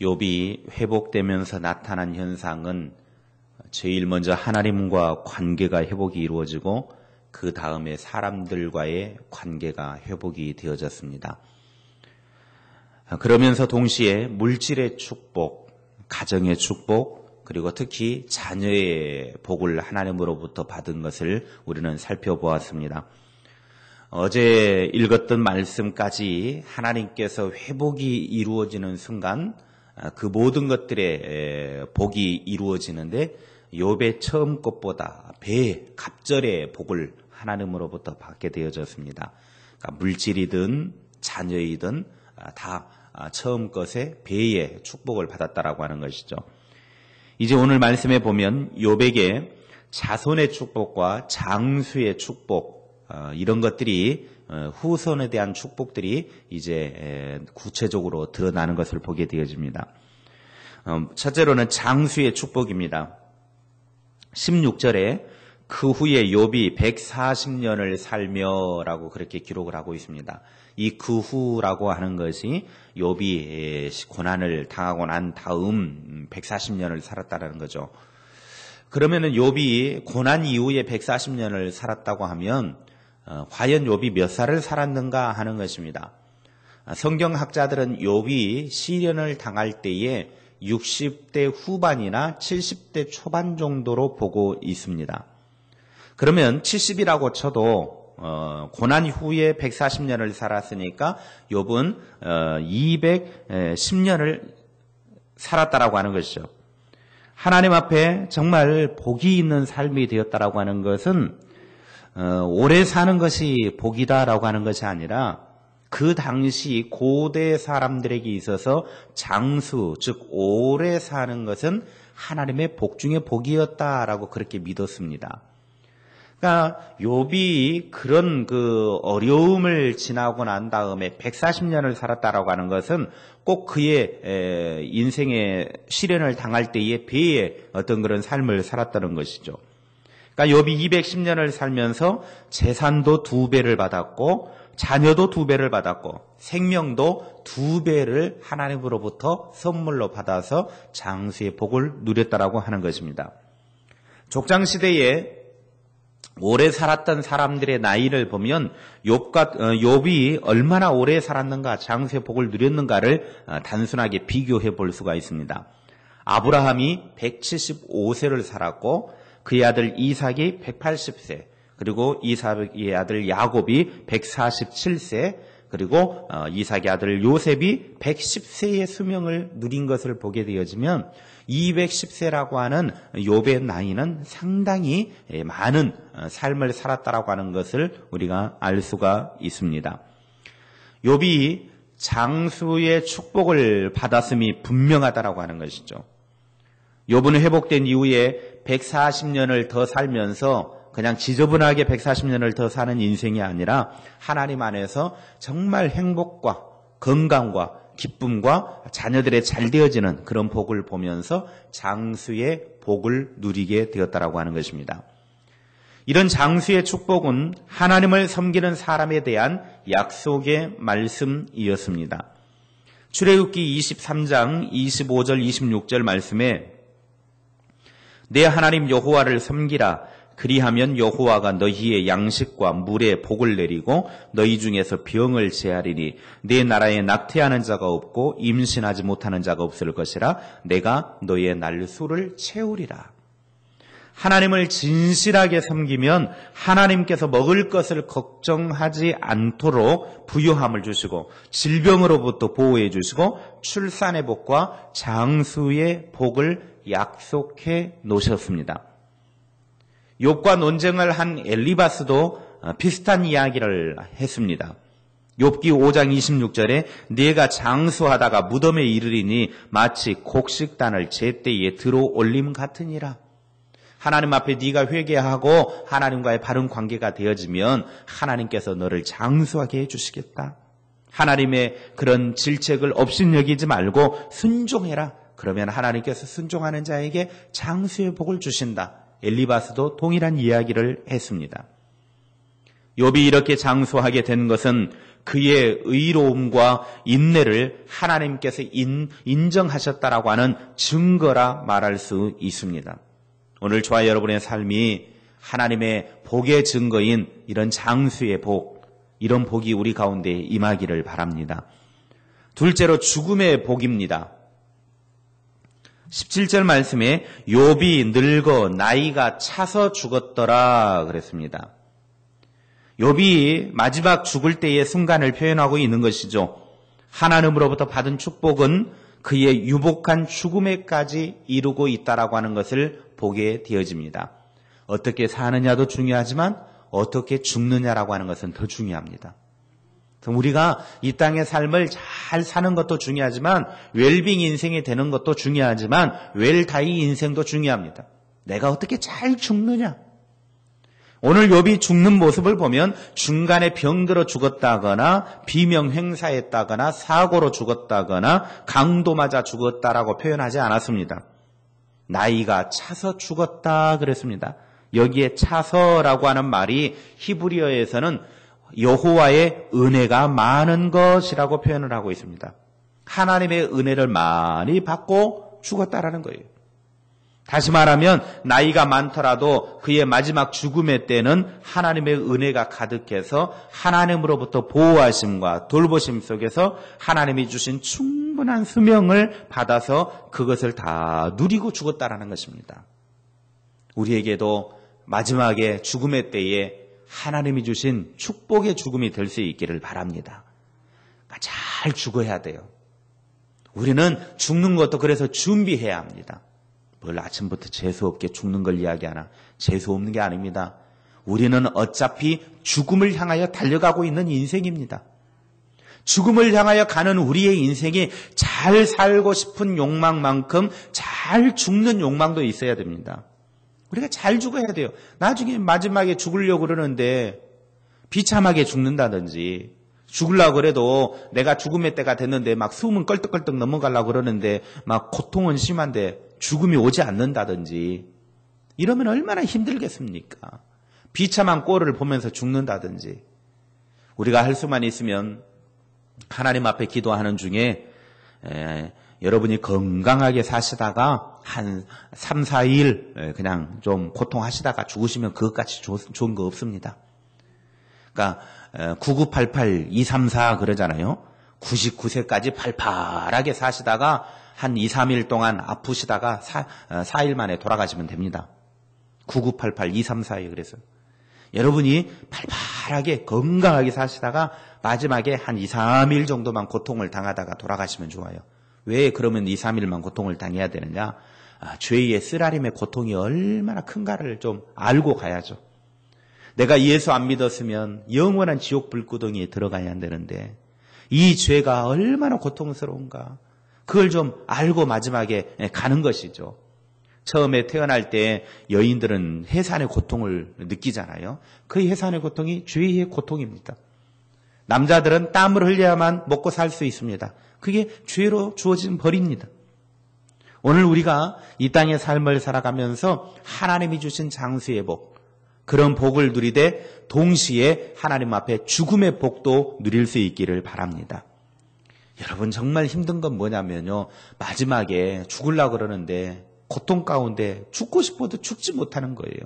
욥이 회복되면서 나타난 현상은 제일 먼저 하나님과 관계가 회복이 이루어지고 그 다음에 사람들과의 관계가 회복이 되어졌습니다. 그러면서 동시에 물질의 축복, 가정의 축복, 그리고 특히 자녀의 복을 하나님으로부터 받은 것을 우리는 살펴보았습니다. 어제 읽었던 말씀까지 하나님께서 회복이 이루어지는 순간 그 모든 것들의 복이 이루어지는데 욥의 처음 것보다 배, 갑절의 복을 하나님으로부터 받게 되어졌습니다. 그러니까 물질이든 자녀이든 다 처음 것에 배의 축복을 받았다라고 하는 것이죠. 이제 오늘 말씀에 보면 욥에게 자손의 축복과 장수의 축복 이런 것들이 후손에 대한 축복들이 이제 구체적으로 드러나는 것을 보게 되어집니다. 첫째로는 장수의 축복입니다. 16절에 그 후에 욥이 140년을 살며라고 그렇게 기록을 하고 있습니다. 이 그 후라고 하는 것이 욥이 고난을 당하고 난 다음 140년을 살았다는 거죠. 그러면은 욥이 고난 이후에 140년을 살았다고 하면 과연 욥이 몇 살을 살았는가 하는 것입니다. 성경학자들은 욥이 시련을 당할 때에 60대 후반이나 70대 초반 정도로 보고 있습니다. 그러면 70이라고 쳐도 고난 후에 140년을 살았으니까 욥은 210년을 살았다라고 하는 것이죠. 하나님 앞에 정말 복이 있는 삶이 되었다라고 하는 것은 오래 사는 것이 복이다라고 하는 것이 아니라 그 당시 고대 사람들에게 있어서 장수, 즉 오래 사는 것은 하나님의 복 중에 복이었다라고 그렇게 믿었습니다. 그러니까 욥이 그런 그 어려움을 지나고 난 다음에 140년을 살았다라고 하는 것은 꼭 그의 인생의 시련을 당할 때의 배의 어떤 그런 삶을 살았다는 것이죠. 그러니까 욥이 210년을 살면서 재산도 2배를 받았고 자녀도 2배를 받았고 생명도 2배를 하나님으로부터 선물로 받아서 장수의 복을 누렸다라고 하는 것입니다. 족장시대에 오래 살았던 사람들의 나이를 보면 욥이 얼마나 오래 살았는가, 장수의 복을 누렸는가를 단순하게 비교해 볼 수가 있습니다. 아브라함이 175세를 살았고 그의 아들 이삭이 180세, 그리고 이삭의 아들 야곱이 147세, 그리고 이삭의 아들 요셉이 110세의 수명을 누린 것을 보게 되어지면 210세라고 하는 욥의 나이는 상당히 많은 삶을 살았다라고 하는 것을 우리가 알 수가 있습니다. 욥이 장수의 축복을 받았음이 분명하다라고 하는 것이죠. 욥은 회복된 이후에 140년을 더 살면서 그냥 지저분하게 140년을 더 사는 인생이 아니라 하나님 안에서 정말 행복과 건강과 기쁨과 자녀들의 잘 되어지는 그런 복을 보면서 장수의 복을 누리게 되었다라고 하는 것입니다. 이런 장수의 축복은 하나님을 섬기는 사람에 대한 약속의 말씀이었습니다. 출애굽기 23장 25절 26절 말씀에 내 하나님 여호와를 섬기라. 그리하면 여호와가 너희의 양식과 물에 복을 내리고 너희 중에서 병을 제하리니 내 나라에 낙태하는 자가 없고 임신하지 못하는 자가 없을 것이라. 내가 너희의 날수를 채우리라. 하나님을 진실하게 섬기면 하나님께서 먹을 것을 걱정하지 않도록 부유함을 주시고 질병으로부터 보호해 주시고 출산의 복과 장수의 복을 약속해 놓으셨습니다. 욥과 논쟁을 한 엘리바스도 비슷한 이야기를 했습니다. 욥기 5장 26절에 네가 장수하다가 무덤에 이르리니 마치 곡식단을 제때에 들어 올림 같으니라. 하나님 앞에 네가 회개하고 하나님과의 바른 관계가 되어지면 하나님께서 너를 장수하게 해주시겠다. 하나님의 그런 질책을 업신여기지 말고 순종해라. 그러면 하나님께서 순종하는 자에게 장수의 복을 주신다. 엘리바스도 동일한 이야기를 했습니다. 욥이 이렇게 장수하게 된 것은 그의 의로움과 인내를 하나님께서 인정하셨다라고 하는 증거라 말할 수 있습니다. 오늘 저와 여러분의 삶이 하나님의 복의 증거인 이런 장수의 복, 이런 복이 우리 가운데 임하기를 바랍니다. 둘째로 죽음의 복입니다. 17절 말씀에 욥이 늙어 나이가 차서 죽었더라 그랬습니다. 욥이 마지막 죽을 때의 순간을 표현하고 있는 것이죠. 하나님으로부터 받은 축복은 그의 유복한 죽음에까지 이루고 있다라고 하는 것을 보게 되어집니다. 어떻게 사느냐도 중요하지만 어떻게 죽느냐라고 하는 것은 더 중요합니다. 우리가 이 땅의 삶을 잘 사는 것도 중요하지만 웰빙 인생이 되는 것도 중요하지만 웰다이 인생도 중요합니다. 내가 어떻게 잘 죽느냐. 오늘 욥이 죽는 모습을 보면 중간에 병들어 죽었다거나 비명 행사했다거나 사고로 죽었다거나 강도 맞아 죽었다라고 표현하지 않았습니다. 나이가 차서 죽었다 그랬습니다. 여기에 차서라고 하는 말이 히브리어에서는 여호와의 은혜가 많은 것이라고 표현을 하고 있습니다. 하나님의 은혜를 많이 받고 죽었다라는 거예요. 다시 말하면 나이가 많더라도 그의 마지막 죽음의 때는 하나님의 은혜가 가득해서 하나님으로부터 보호하심과 돌보심 속에서 하나님이 주신 충분한 수명을 받아서 그것을 다 누리고 죽었다라는 것입니다. 우리에게도 마지막에 죽음의 때에 하나님이 주신 축복의 죽음이 될 수 있기를 바랍니다. 잘 죽어야 돼요. 우리는 죽는 것도 그래서 준비해야 합니다. 뭘 아침부터 재수없게 죽는 걸 이야기하나? 재수없는 게 아닙니다. 우리는 어차피 죽음을 향하여 달려가고 있는 인생입니다. 죽음을 향하여 가는 우리의 인생이 잘 살고 싶은 욕망만큼 잘 죽는 욕망도 있어야 됩니다. 우리가 잘 죽어야 돼요. 나중에 마지막에 죽으려고 그러는데 비참하게 죽는다든지 죽으려고 그래도 내가 죽음의 때가 됐는데 막 숨은 껄떡껄떡 넘어가려고 그러는데 막 고통은 심한데 죽음이 오지 않는다든지 이러면 얼마나 힘들겠습니까? 비참한 꼴을 보면서 죽는다든지 우리가 할 수만 있으면 하나님 앞에 기도하는 중에 여러분이 건강하게 사시다가 한 3, 4일 그냥 좀 고통하시다가 죽으시면 그것같이 좋은 거 없습니다. 그러니까 9988, 234 그러잖아요. 99세까지 팔팔하게 사시다가 한 2, 3일 동안 아프시다가 4일 만에 돌아가시면 됩니다. 9988, 234에 그래서 여러분이 팔팔하게 건강하게 사시다가 마지막에 한 2, 3일 정도만 고통을 당하다가 돌아가시면 좋아요. 왜 그러면 2, 3일만 고통을 당해야 되느냐? 죄의 쓰라림의 고통이 얼마나 큰가를 좀 알고 가야죠. 내가 예수 안 믿었으면 영원한 지옥 불구덩이에 들어가야 되는데 이 죄가 얼마나 고통스러운가 그걸 좀 알고 마지막에 가는 것이죠. 처음에 태어날 때 여인들은 해산의 고통을 느끼잖아요. 그 해산의 고통이 죄의 고통입니다. 남자들은 땀을 흘려야만 먹고 살 수 있습니다. 그게 죄로 주어진 벌입니다. 오늘 우리가 이 땅의 삶을 살아가면서 하나님이 주신 장수의 복, 그런 복을 누리되 동시에 하나님 앞에 죽음의 복도 누릴 수 있기를 바랍니다. 여러분 정말 힘든 건 뭐냐면요. 마지막에 죽으려고 그러는데 고통 가운데 죽고 싶어도 죽지 못하는 거예요.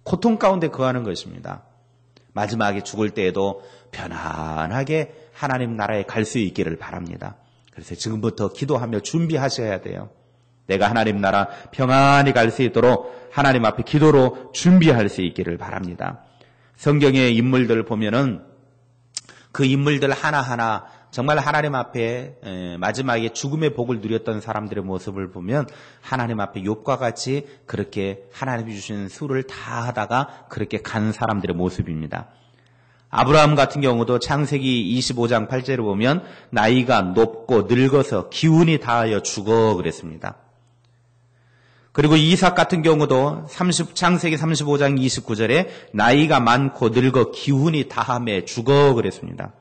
고통 가운데 거하는 것입니다. 마지막에 죽을 때에도 편안하게 하나님 나라에 갈 수 있기를 바랍니다. 그래서 지금부터 기도하며 준비하셔야 돼요. 내가 하나님 나라 평안히 갈 수 있도록 하나님 앞에 기도로 준비할 수 있기를 바랍니다. 성경의 인물들 보면은 그 인물들 하나하나 정말 하나님 앞에 마지막에 죽음의 복을 누렸던 사람들의 모습을 보면 하나님 앞에 욥과 같이 그렇게 하나님이 주신 수를 다 하다가 그렇게 간 사람들의 모습입니다. 아브라함 같은 경우도 창세기 25장 8절을 보면 나이가 높고 늙어서 기운이 다하여 죽어 그랬습니다. 그리고 이삭 같은 경우도 창세기 35장 29절에 나이가 많고 늙어 기운이 다함에 죽어 그랬습니다.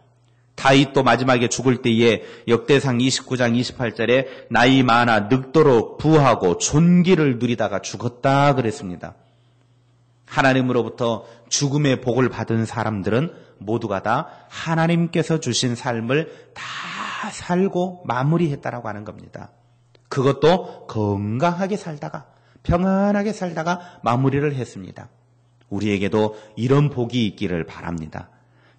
다윗도 마지막에 죽을 때에 역대상 29장 28절에 나이 많아 늙도록 부하고 존귀를 누리다가 죽었다 그랬습니다. 하나님으로부터 죽음의 복을 받은 사람들은 모두가 다 하나님께서 주신 삶을 다 살고 마무리했다라고 하는 겁니다. 그것도 건강하게 살다가 평안하게 살다가 마무리를 했습니다. 우리에게도 이런 복이 있기를 바랍니다.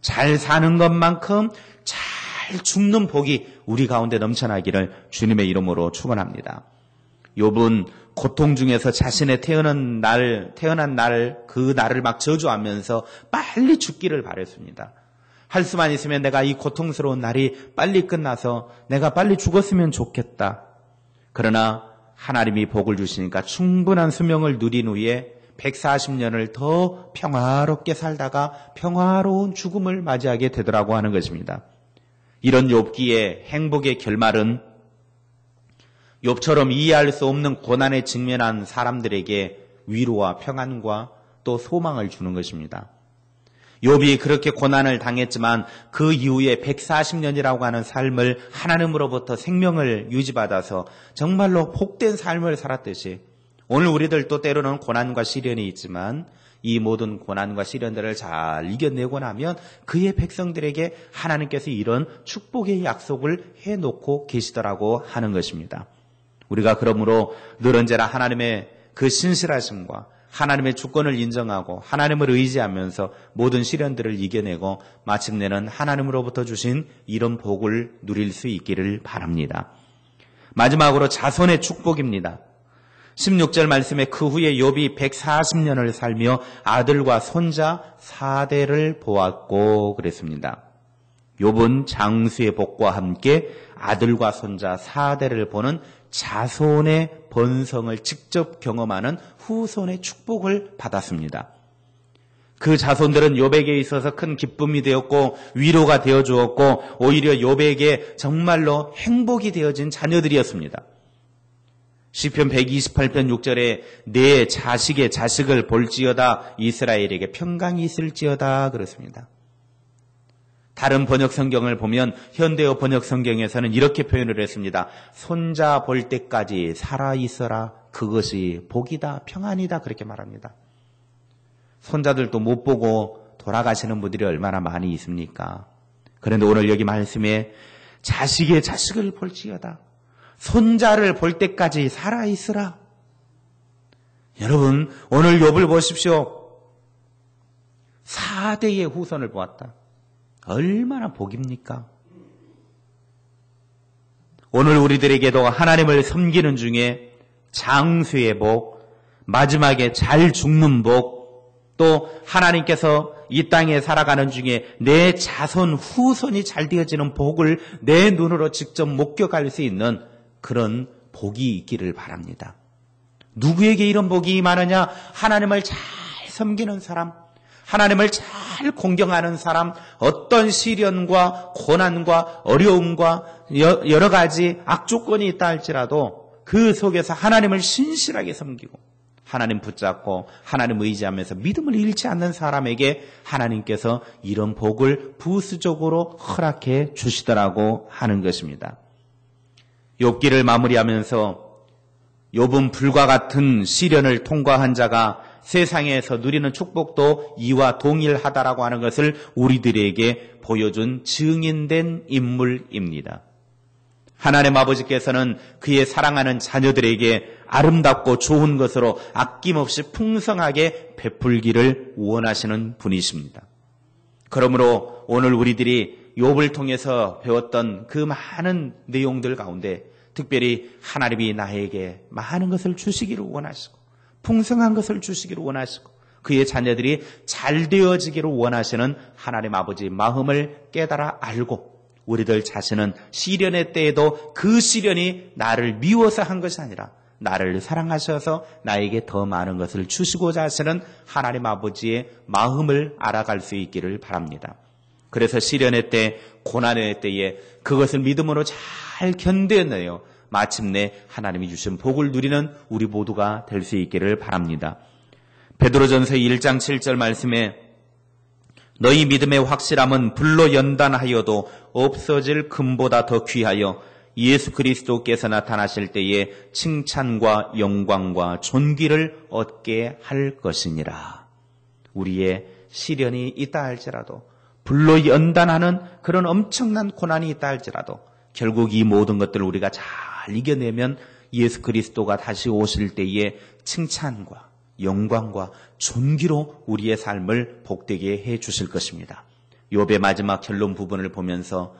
잘 사는 것만큼 잘 죽는 복이 우리 가운데 넘쳐나기를 주님의 이름으로 축원합니다. 욥은 고통 중에서 자신의 태어난 날 그 날을 막 저주하면서 빨리 죽기를 바랬습니다. 할 수만 있으면 내가 이 고통스러운 날이 빨리 끝나서 내가 빨리 죽었으면 좋겠다. 그러나 하나님이 복을 주시니까 충분한 수명을 누린 후에 140년을 더 평화롭게 살다가 평화로운 죽음을 맞이하게 되더라고 하는 것입니다. 이런 욥기의 행복의 결말은 욥처럼 이해할 수 없는 고난에 직면한 사람들에게 위로와 평안과 또 소망을 주는 것입니다. 욥이 그렇게 고난을 당했지만 그 이후에 140년이라고 하는 삶을 하나님으로부터 생명을 유지받아서 정말로 복된 삶을 살았듯이 오늘 우리들도 때로는 고난과 시련이 있지만 이 모든 고난과 시련들을 잘 이겨내고 나면 그의 백성들에게 하나님께서 이런 축복의 약속을 해놓고 계시더라고 하는 것입니다. 우리가 그러므로 늘 언제나 하나님의 그 신실하심과 하나님의 주권을 인정하고 하나님을 의지하면서 모든 시련들을 이겨내고 마침내는 하나님으로부터 주신 이런 복을 누릴 수 있기를 바랍니다. 마지막으로 자손의 축복입니다. 16절 말씀에 그 후에 욥이 140년을 살며 아들과 손자 4대를 보았고 그랬습니다. 욥은 장수의 복과 함께 아들과 손자 4대를 보는 자손의 번성을 직접 경험하는 후손의 축복을 받았습니다. 그 자손들은 욥에게 있어서 큰 기쁨이 되었고 위로가 되어 주었고 오히려 욥에게 정말로 행복이 되어진 자녀들이었습니다. 시편 128편 6절에 내 자식의 자식을 볼지어다 이스라엘에게 평강이 있을지어다 그렇습니다. 다른 번역 성경을 보면 현대어 번역 성경에서는 이렇게 표현을 했습니다. 손자 볼 때까지 살아있어라. 그것이 복이다. 평안이다. 그렇게 말합니다. 손자들도 못 보고 돌아가시는 분들이 얼마나 많이 있습니까? 그런데 오늘 여기 말씀에 자식의 자식을 볼지어다. 손자를 볼 때까지 살아있으라. 여러분 오늘 욥을 보십시오. 4대의 후손을 보았다. 얼마나 복입니까? 오늘 우리들에게도 하나님을 섬기는 중에 장수의 복, 마지막에 잘 죽는 복, 또 하나님께서 이 땅에 살아가는 중에 내 자손 후손이 잘 되어지는 복을 내 눈으로 직접 목격할 수 있는 그런 복이 있기를 바랍니다. 누구에게 이런 복이 많으냐? 하나님을 잘 섬기는 사람, 하나님을 잘 공경하는 사람, 어떤 시련과 고난과 어려움과 여러 가지 악조건이 있다 할지라도 그 속에서 하나님을 신실하게 섬기고 하나님 붙잡고 하나님 의지하면서 믿음을 잃지 않는 사람에게 하나님께서 이런 복을 부수적으로 허락해 주시더라고 하는 것입니다. 욥기를 마무리하면서 욥은 불과 같은 시련을 통과한 자가 세상에서 누리는 축복도 이와 동일하다라고 하는 것을 우리들에게 보여준 증인된 인물입니다. 하나님 아버지께서는 그의 사랑하는 자녀들에게 아름답고 좋은 것으로 아낌없이 풍성하게 베풀기를 원하시는 분이십니다. 그러므로 오늘 우리들이 욥을 통해서 배웠던 그 많은 내용들 가운데 특별히 하나님이 나에게 많은 것을 주시기를 원하시고 풍성한 것을 주시기를 원하시고 그의 자녀들이 잘 되어지기를 원하시는 하나님 아버지의 마음을 깨달아 알고 우리들 자신은 시련의 때에도 그 시련이 나를 미워서 한 것이 아니라 나를 사랑하셔서 나에게 더 많은 것을 주시고자 하시는 하나님 아버지의 마음을 알아갈 수 있기를 바랍니다. 그래서 시련의 때, 고난의 때에 그것을 믿음으로 잘 견뎌내요. 마침내 하나님이 주신 복을 누리는 우리 모두가 될 수 있기를 바랍니다. 베드로전서 1장 7절 말씀에 너희 믿음의 확실함은 불로 연단하여도 없어질 금보다 더 귀하여 예수 그리스도께서 나타나실 때에 칭찬과 영광과 존귀를 얻게 할 것이니라. 우리의 시련이 있다 할지라도, 불로 연단하는 그런 엄청난 고난이 있다 할지라도 결국 이 모든 것들을 우리가 잘 이겨내면 예수 그리스도가 다시 오실 때에 칭찬과 영광과 존귀로 우리의 삶을 복되게 해 주실 것입니다. 욥의 마지막 결론 부분을 보면서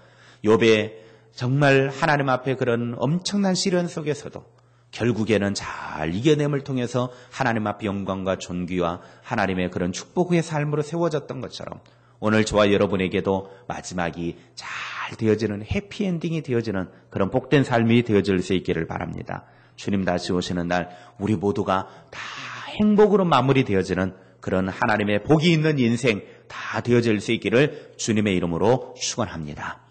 욥의 정말 하나님 앞에 그런 엄청난 시련 속에서도 결국에는 잘 이겨냄을 통해서 하나님 앞에 영광과 존귀와 하나님의 그런 축복의 삶으로 세워졌던 것처럼 오늘 저와 여러분에게도 마지막이 잘 되어지는 해피엔딩이 되어지는 그런 복된 삶이 되어질 수 있기를 바랍니다. 주님 다시 오시는 날 우리 모두가 다 행복으로 마무리되어지는 그런 하나님의 복이 있는 인생 다 되어질 수 있기를 주님의 이름으로 축원합니다.